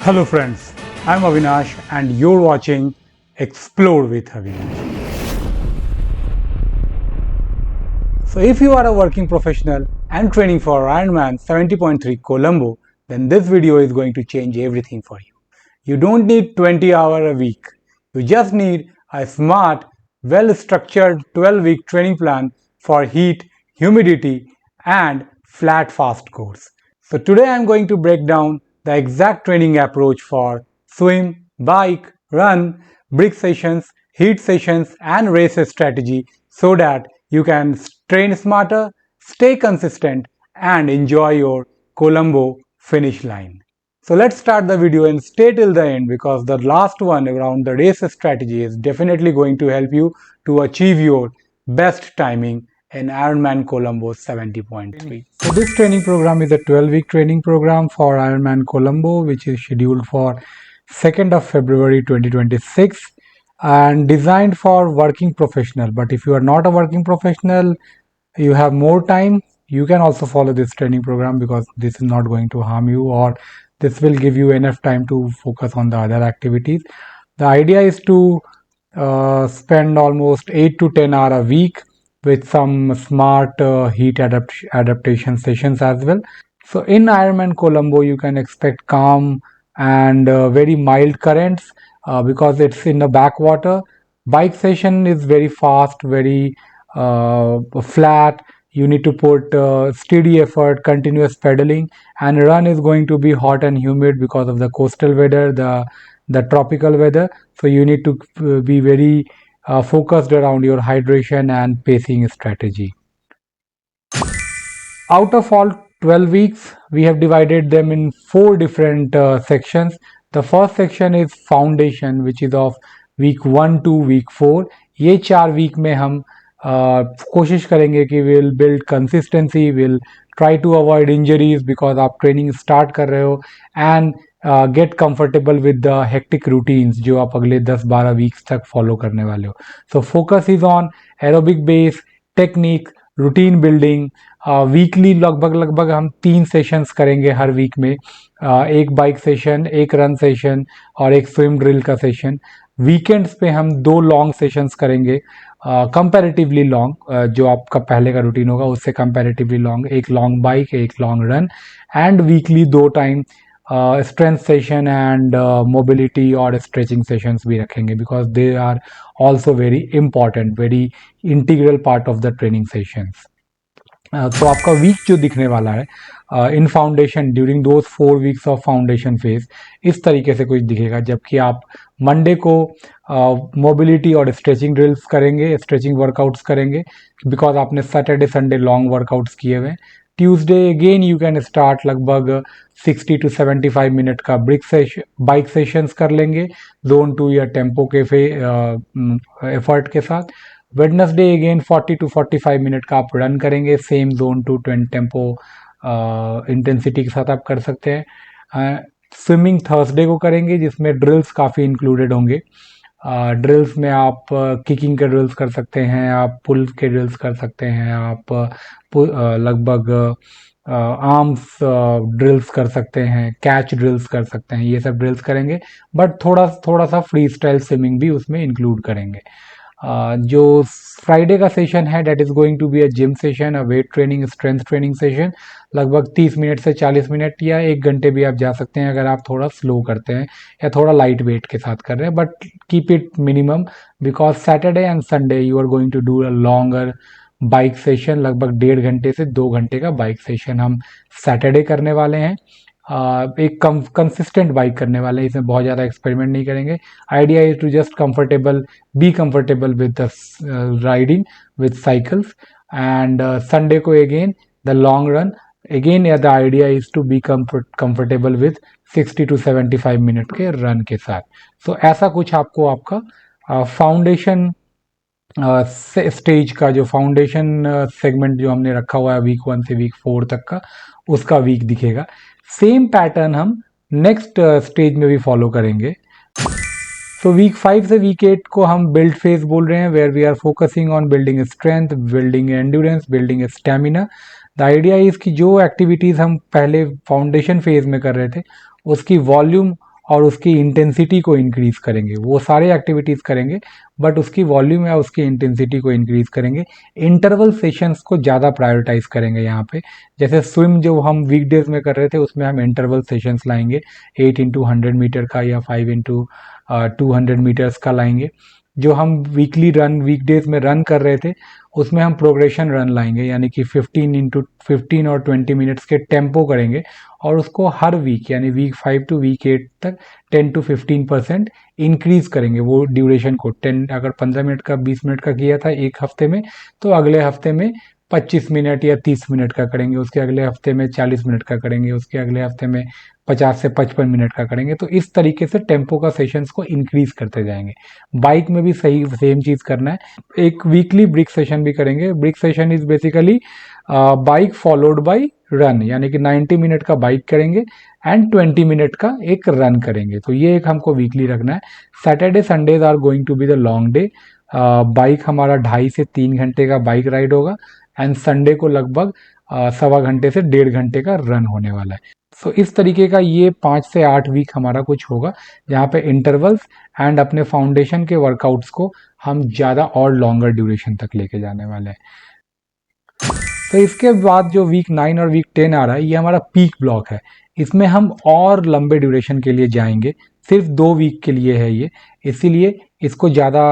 Hello friends, I'm Avinash and you're watching Explore with Avinash. So if you are a working professional and training for Ironman 70.3 Colombo, then this video is going to change everything for you. You don't need 20 hours a week. You just need a smart, well-structured 12-week training plan for heat, humidity and flat fast course. So today I'm going to break down the exact training approach for swim, bike, run, brick sessions, heat sessions and race strategy so that you can train smarter, stay consistent and enjoy your Colombo finish line. So let's start the video and stay till the end because the last one around the race strategy is definitely going to help you to achieve your best timing in Ironman Colombo 70.3. So this training program is a 12-week training program for Ironman Colombo which is scheduled for 2nd of February 2026 and designed for working professional. But if you are not a working professional, you have more time, you can also follow this training program because this is not going to harm you, or this will give you enough time to focus on the other activities. The idea is to spend almost 8 to 10 hours a week with some smart heat adaptation sessions as well. So in Ironman Colombo, you can expect calm and very mild currents because it's in the backwater. Bike session is very fast, very flat. You need to put steady effort, continuous pedaling, and run is going to be hot and humid because of the coastal weather, the tropical weather. So you need to be very focused around your hydration and pacing strategy. Out of all 12 weeks, we have divided them in 4 different sections. The first section is foundation, which is of week 1 to week 4. ये 4 week में हम कोशिश करेंगे कि will build consistency, will try to avoid injuries because आप training start कर रहे हो and get comfortable with the hectic routines जो आप अगले 10-12 वीक्स तक फॉलो करने वाले हो. So focus is on aerobic base, technique, routine building. Weekly लगभग हम 3 सेशंस करेंगे हर वीक में. एक बाइक सेशन, एक रन सेशन और एक स्विम ड्रिल का सेशन. वीकेंड्स पे हम 2 लॉन्ग सेशंस करेंगे, कंपैरेटिवली लॉन्ग. जो आपका पहले का रूटीन होगा उससे कंपैरेटिवली लॉन्ग, एक लॉन्ग बाइक, एक long run. And weekly 2 time strength session and mobility और स्ट्रेचिंग सेशंस भी रखेंगे because they are also very important, very integral part of the training sessions. तो आपका वीक जो दिखने वाला है in foundation during those 4 weeks of foundation phase इस तरीके से कुछ दिखेगा. जबकि आप मंडे को मोबिलिटी और स्ट्रेचिंग ड्रिल्स करेंगे, स्ट्रेचिंग वर्कआउट्स करेंगे बिकॉज आपने सैटरडे संडे लॉन्ग वर्कआउट्स किए हुए. Tuesday again you can start लगभग 60 to 75 मिनट का ब्रिक सेशन, बाइक सेशंस कर लेंगे जोन 2 या टेम्पो के एफर्ट के साथ. वेडनेसडे अगेन 40 to 45 मिनट का आप रन करेंगे सेम जोन 2 20 टेम्पो इंटेंसिटी के साथ आप कर सकते हैं. स्विमिंग थर्सडे को करेंगे जिसमें ड्रिल्स काफ़ी इंक्लूडेड होंगे. ड्रिल्स में आप किकिंग के ड्रिल्स कर सकते हैं, आप पुल के ड्रिल्स कर सकते हैं, आप लगभग आर्म्स ड्रिल्स कर सकते हैं, कैच ड्रिल्स कर सकते हैं. ये सब ड्रिल्स करेंगे बट थोड़ा सा फ्री स्टाइल स्विमिंग भी उसमें इंक्लूड करेंगे. जो फ्राइडे का सेशन है that is going to be a gym session, a weight training, strength training session. लगभग 30 मिनट से 40 मिनट या 1 घंटे भी आप जा सकते हैं अगर आप थोड़ा स्लो करते हैं या थोड़ा लाइट वेट के साथ कर रहे हैं. But keep it minimum because Saturday and Sunday you are going to do a longer bike session. लगभग 1.5 घंटे से 2 घंटे का बाइक सेशन हम सैटरडे करने वाले हैं. एक कंसिस्टेंट बाइक करने वाले हैं, इसमें बहुत ज़्यादा एक्सपेरिमेंट नहीं करेंगे. Idea is to just be comfortable with the riding with cycles. And Sunday को again the long run again. The idea is to be comfortable with 60 to 75 minute के रन के साथ. सो ऐसा कुछ आपको आपका फाउंडेशन स्टेज का जो फाउंडेशन सेगमेंट जो हमने रखा हुआ है वीक 1 से वीक 4 तक का, उसका वीक दिखेगा. सेम पैटर्न हम नेक्स्ट स्टेज में भी फॉलो करेंगे. तो वीक 5 से वीक 8 को हम बिल्ड फेज बोल रहे हैं where we are focusing on building strength, building endurance, building stamina. The idea is कि जो एक्टिविटीज़ हम पहले फाउंडेशन फेज में कर रहे थे उसकी वॉल्यूम और उसकी इंटेंसिटी को इंक्रीज करेंगे। वो सारे एक्टिविटीज़ करेंगे बट उसकी वॉल्यूम या उसकी इंटेंसिटी को इंक्रीज करेंगे। इंटरवल सेशंस को ज़्यादा प्रायोरिटाइज करेंगे यहाँ पे। जैसे स्विम जो हम वीकडेज में कर रहे थे उसमें हम इंटरवल सेशंस लाएंगे 8x100 मीटर का या 5x200 मीटर्स का लाएंगे। जो हम वीकली रन वीकडेज में रन कर रहे थे उसमें हम प्रोग्रेशन रन लाएंगे, यानी कि 15 और 20 मिनट्स के टेम्पो करेंगे और उसको हर वीक यानी वीक 5 टू वीक 8 तक 10 to 15% इंक्रीज करेंगे वो ड्यूरेशन को। 10 अगर 15 मिनट का 20 मिनट का किया था एक हफ्ते में, तो अगले हफ्ते में 25 मिनट या 30 मिनट का करेंगे, उसके अगले हफ्ते में 40 मिनट का करेंगे, उसके अगले हफ्ते में 50 से 55 मिनट का करेंगे। तो इस तरीके से टेम्पो का सेशंस को इंक्रीज करते जाएंगे। बाइक में भी सही सेम चीज करना है। एक वीकली ब्रिक सेशन भी करेंगे। Brick session is basically bike followed by run, यानी कि 90 मिनट का बाइक करेंगे एंड 20 मिनट का एक रन करेंगे। तो ये एक हमको वीकली रखना है। Saturday Sundays are going to be the long day. Bike हमारा 2.5 से 3 घंटे का बाइक राइड होगा एंड संडे को लगभग 1.25 घंटे से 1.5 घंटे का रन होने वाला है। सो इस तरीके का ये 5 से 8 वीक हमारा कुछ होगा जहाँ पे इंटरवल्स एंड अपने फाउंडेशन के वर्कआउट्स को हम ज़्यादा और लॉन्गर ड्यूरेशन तक लेके जाने वाले हैं। तो इसके बाद जो वीक 9 और वीक 10 आ रहा है ये हमारा पीक ब्लॉक है। इसमें हम और लंबे ड्यूरेशन के लिए जाएंगे। सिर्फ 2 वीक के लिए है ये, इसीलिए इसको ज़्यादा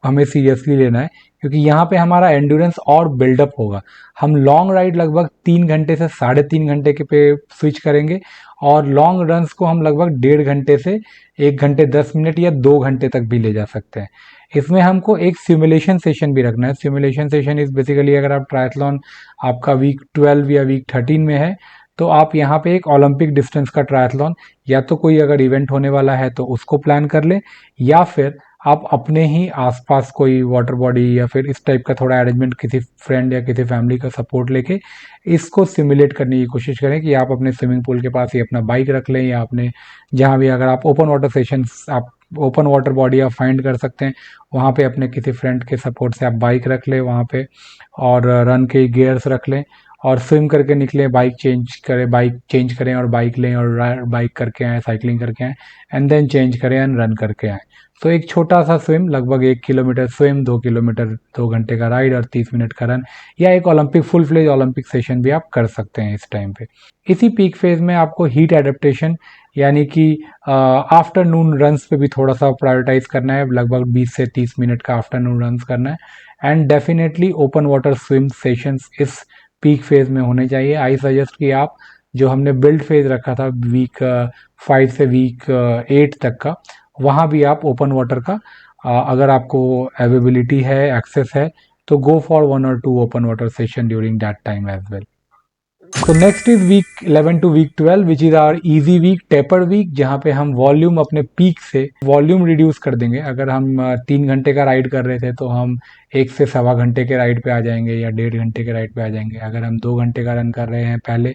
हमें सीरियसली लेना है क्योंकि यहाँ पे हमारा एंड्योरेंस और बिल्डअप होगा। हम लॉन्ग राइड लगभग 3 घंटे से 3.5 घंटे के पे स्विच करेंगे और लॉन्ग रन्स को हम लगभग 1.5 घंटे से 1 घंटे 10 मिनट या 2 घंटे तक भी ले जा सकते हैं। इसमें हमको एक सिमुलेशन सेशन भी रखना है। सिमुलेशन सेशन इज बेसिकली अगर आप ट्रायथलॉन आपका वीक 12 या वीक 13 में है तो आप यहाँ पे एक ओलंपिक डिस्टेंस का ट्रायथलॉन या तो कोई अगर इवेंट होने वाला है तो उसको प्लान कर लें, या फिर आप अपने ही आसपास कोई वाटर बॉडी या फिर इस टाइप का थोड़ा अरेंजमेंट किसी फ्रेंड या किसी फैमिली का सपोर्ट लेके इसको सिमुलेट करने की कोशिश करें कि आप अपने स्विमिंग पूल के पास ही अपना बाइक रख लें, या अपने जहाँ भी अगर आप ओपन वाटर सेशंस आप ओपन वाटर बॉडी आप फाइंड कर सकते हैं वहाँ पे अपने किसी फ्रेंड के सपोर्ट से आप बाइक रख लें वहाँ पे और रन के गियर्स रख लें और स्विम करके निकलें, बाइक चेंज करें और बाइक लें और बाइक करके आएँ, साइकिलिंग करके आएँ एंड देन चेंज करें एंड रन करके आएँ। तो एक छोटा सा स्विम लगभग 1 किलोमीटर स्विम, 2 किलोमीटर 2 घंटे का राइड और 30 मिनट का रन, या एक Olympic full fledge Olympic session भी आप कर सकते हैं इस टाइम पे। इसी पीक फेज में आपको हीट एडेप्टेशन यानी कि आफ्टरनून रन्स पे भी थोड़ा सा प्रायोरिटाइज करना है। लगभग 20 से 30 मिनट का आफ्टरनून रन्स करना है and definitely open water swim sessions इस पीक फेज में होने चाहिए। आई सजेस्ट कि आप जो हमने बिल्ड फेज रखा था वीक 5 से वीक 8 तक का, वहाँ भी आप ओपन वाटर का अगर आपको अवेलेबिलिटी है, एक्सेस है, तो go for 1 or 2 open water session during that time as well. तो next is week 11 to week 12 which is our easy week, taper week, जहाँ पे हम वॉल्यूम अपने पीक से वॉल्यूम रिड्यूस कर देंगे। अगर हम 3 घंटे का राइड कर रहे थे तो हम 1 से 1.25 घंटे के राइड पे आ जाएंगे या 1.5 घंटे के राइड पे आ जाएंगे। अगर हम 2 घंटे का रन कर रहे हैं पहले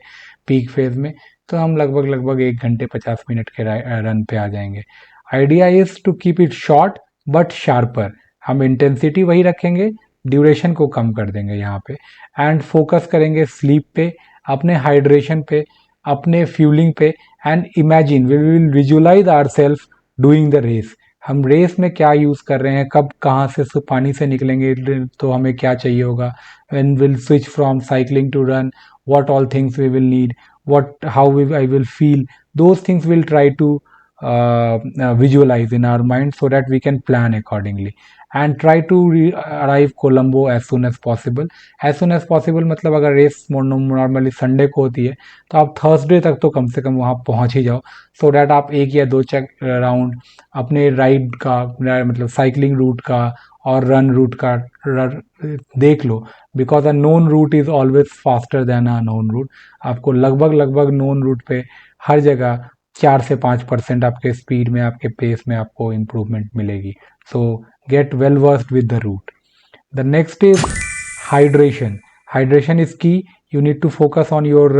पीक फेज में तो हम लगभग 1 घंटे 50 मिनट के रन पे आ जाएंगे। Idea is to keep it short but sharper. हम इंटेंसिटी वही रखेंगे, ड्यूरेशन को कम कर देंगे यहाँ पे एंड फोकस करेंगे स्लीप पे, अपने हाइड्रेशन पे, अपने फ्यूलिंग पे and imagine we will visualise our self doing the race. हम रेस में क्या यूज़ कर रहे हैं, कब कहाँ से पानी से निकलेंगे तो हमें क्या चाहिए होगा, when will switch from cycling to run, what all things we will need, I will feel, those things we'll try to visualize in our mind so that we can plan accordingly and try to arrive Colombo as soon as possible. As soon as possible मतलब अगर race normally Sunday को होती है तो आप Thursday तक तो कम से कम वहाँ पहुँच ही जाओ so that आप 1 या 2 राउंड अपने राइड का मतलब साइकिलिंग रूट का और रन रूट का देख लो, because a known route is always faster than a known route. आपको लगभग नोन रूट पे हर जगह 4 से 5% आपके स्पीड में, आपके पेस में आपको इम्प्रूवमेंट मिलेगी। So get well versed with the route. The next is hydration. Hydration is key. You need to focus on your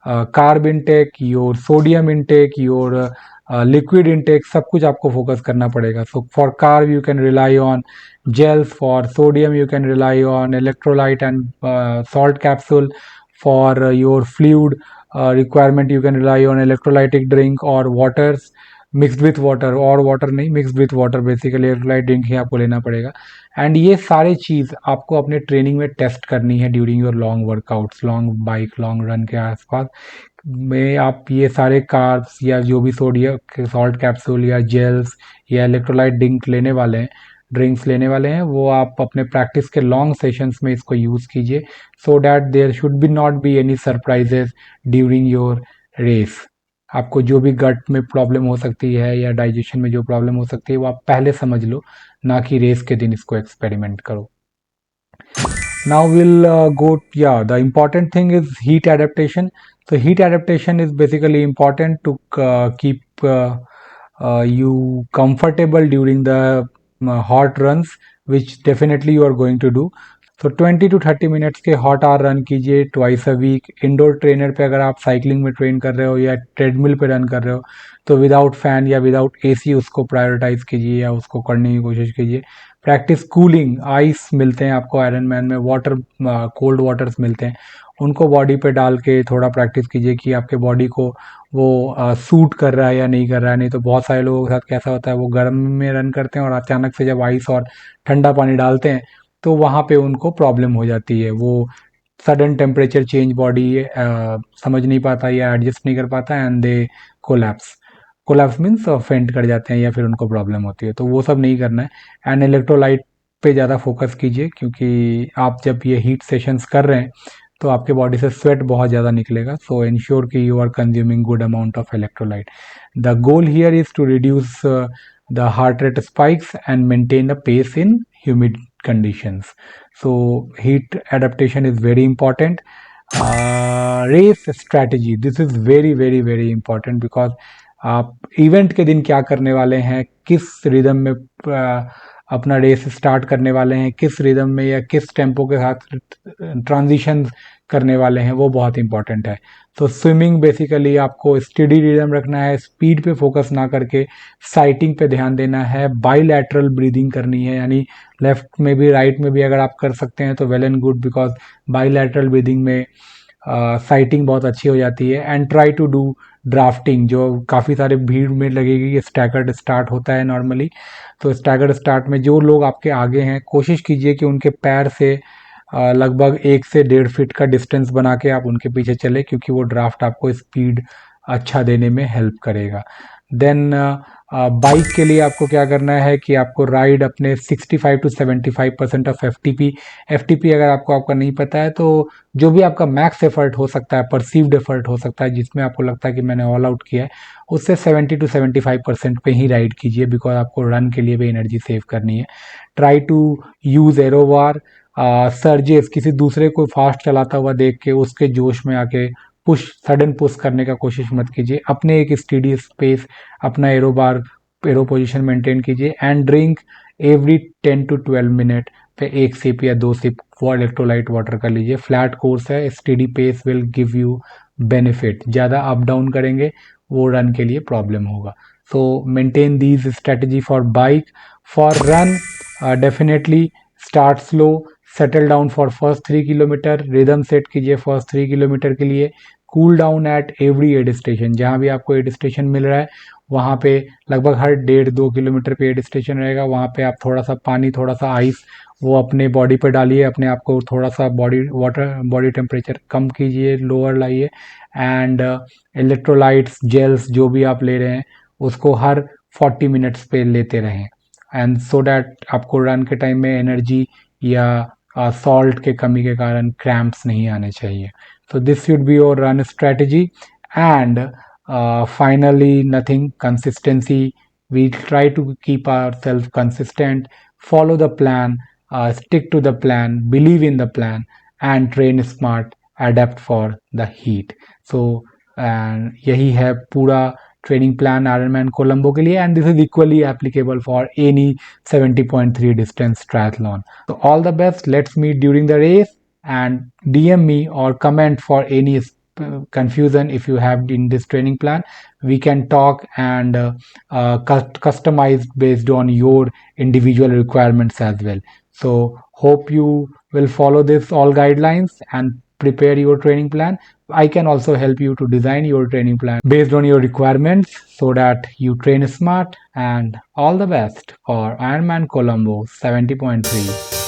carb intake, your sodium intake, your liquid intake, सब कुछ आपको focus करना पड़ेगा। So for carb you can rely on gels, for sodium you can rely on electrolyte and salt capsule, for your fluid requirement, you can rely on electrolytic drink or waters mixed with water, और water नहीं, mixed with water, basically electrolyte drink ही आपको लेना पड़ेगा। And ये सारी चीज़ आपको अपने ट्रेनिंग में टेस्ट करनी है during your long workouts, long bike, long run के आसपास में आप ये सारे कार्ब्स या जो भी सोडियम सॉल्ट कैप्सूल या जेल्स या इलेक्ट्रोलाइट ड्रिंक्स लेने वाले हैं वो आप अपने प्रैक्टिस के लॉन्ग सेशंस में इसको यूज़ कीजिए, so that there should be not be any surprises during your race. आपको जो भी गट में प्रॉब्लम हो सकती है या डाइजेशन में जो प्रॉब्लम हो सकती है वो आप पहले समझ लो, ना कि रेस के दिन इसको एक्सपेरिमेंट करो। Now we'll the important thing is heat adaptation. So heat adaptation is basically important to keep you comfortable during the hot runs, which definitely you are going to do. तो 20 to 30 minutes के hot hour run कीजिए twice a week. Indoor trainer पे अगर आप cycling में train कर रहे हो या ट्रेडमिल पे रन कर रहे हो तो विदाउट फैन या विदाउट एसी उसको प्रायोरिटाइज कीजिए या उसको करने की कोशिश कीजिए। प्रैक्टिस कूलिंग, आइस मिलते हैं आपको आयरन मैन में, वाटर कोल्ड वाटर्स मिलते हैं, उनको बॉडी पे डाल के थोड़ा प्रैक्टिस कीजिए कि आपके बॉडी को वो सूट कर रहा है या नहीं कर रहा है। नहीं तो बहुत सारे लोगों के साथ कैसा होता है, वो गर्म में रन करते हैं और अचानक से जब आइस और ठंडा पानी डालते हैं तो वहाँ पे उनको प्रॉब्लम हो जाती है। वो सडन टेम्परेचर चेंज बॉडी समझ नहीं पाता या एडजस्ट नहीं कर पाता and they collapse. Collapse means फेंट कर जाते हैं या फिर उनको प्रॉब्लम होती है, तो वो सब नहीं करना है। एंड इलेक्ट्रोलाइट पे ज़्यादा फोकस कीजिए क्योंकि आप जब ये हीट सेशंस कर रहे हैं तो आपके बॉडी से स्वेट बहुत ज़्यादा निकलेगा, सो इंश्योर कि you are consuming good amount of electrolyte. The goal here is to reduce the heart rate spikes and maintain a pace in humid conditions. So heat adaptation is very important. Race strategy, this is very important because आप event के दिन क्या करने वाले हैं, किस rhythm में अपना रेस स्टार्ट करने वाले हैं, किस रिदम में या किस टेम्पो के साथ ट्रांजिशन करने वाले हैं, वो बहुत इंपॉर्टेंट है। तो स्विमिंग बेसिकली आपको स्टेडी रिदम रखना है, स्पीड पे फोकस ना करके साइटिंग पे ध्यान देना है, बाईलैटरल ब्रीदिंग करनी है, यानी लेफ्ट में भी राइट में भी अगर आप कर सकते हैं तो well and good, because bilateral breathing में साइटिंग बहुत अच्छी हो जाती है। And try to do drafting, जो काफ़ी सारे भीड़ में लगेगी। स्टैगर्ड स्टार्ट होता है नॉर्मली, तो स्टैगर्ड स्टार्ट में जो लोग आपके आगे हैं कोशिश कीजिए कि उनके पैर से लगभग 1 से 1.5 फीट का डिस्टेंस बना के आप उनके पीछे चले, क्योंकि वो ड्राफ्ट आपको स्पीड अच्छा देने में हेल्प करेगा। देन बाइक के लिए आपको क्या करना है कि आपको राइड अपने 65 to 75% of F T P अगर आपका नहीं पता है तो जो भी आपका मैक्स एफर्ट हो सकता है, परसीव्ड एफर्ट हो सकता है, जिसमें आपको लगता है कि मैंने ऑल आउट किया है, उससे 70 to 75% पे ही राइड कीजिए, बिकॉज आपको रन के लिए भी एनर्जी सेव करनी है। ट्राई टू यूज एरोवार सर्जेस, किसी दूसरे को फास्ट चलाता हुआ देख के उसके जोश में आके सडन पुश करने का कोशिश मत कीजिए। अपने एक स्टेडी स्पेस, अपना एरो पोजीशन मेंटेन कीजिए। And drink every 10 to 12 minute पे 1 सिप या 2 सिप वो इलेक्ट्रोलाइट वाटर का लीजिए। फ्लैट कोर्स है, steady pace will give you benefit. ज़्यादा अप डाउन करेंगे वो रन के लिए प्रॉब्लम होगा। So maintain these strategy for bike. For run definitely start slow, settle down for first 3 kilometre, rhythm set कीजिए फर्स्ट 3 किलोमीटर के लिए। Cool down at every aid station, जहाँ भी आपको एड स्टेशन मिल रहा है वहाँ पे लगभग हर 1.5-2 किलोमीटर पे एड स्टेशन रहेगा, वहाँ पे आप थोड़ा सा पानी, थोड़ा सा आइस वो अपने बॉडी पे डालिए, अपने आप को थोड़ा सा बॉडी टेम्परेचर कम कीजिए, लोअर लाइए। एंड इलेक्ट्रोलाइट्स जेल्स जो भी आप ले रहे हैं उसको हर 40 मिनट्स पे लेते रहें, एंड सो डैट आपको रन के टाइम में एनर्जी या सॉल्ट के कमी के कारण क्रैम्प्स नहीं आने चाहिए। So this should be your run strategy. And finally, nothing, consistency. We try to keep ourselves consistent, follow the plan, stick to the plan, believe in the plan, and train smart, adapt for the heat. So यही है पूरा training plan Ironman Colombo के लिए, and this is equally applicable for any 70.3 distance triathlon. तो all the best, let's meet during the race and DM me or comment for any confusion if you have in this training plan. We can talk and customize based on your individual requirements as well. So hope you will follow this all guidelines and prepare your training plan. I can also help you to design your training plan based on your requirements so that you train smart. And all the best for Ironman Colombo 70.3.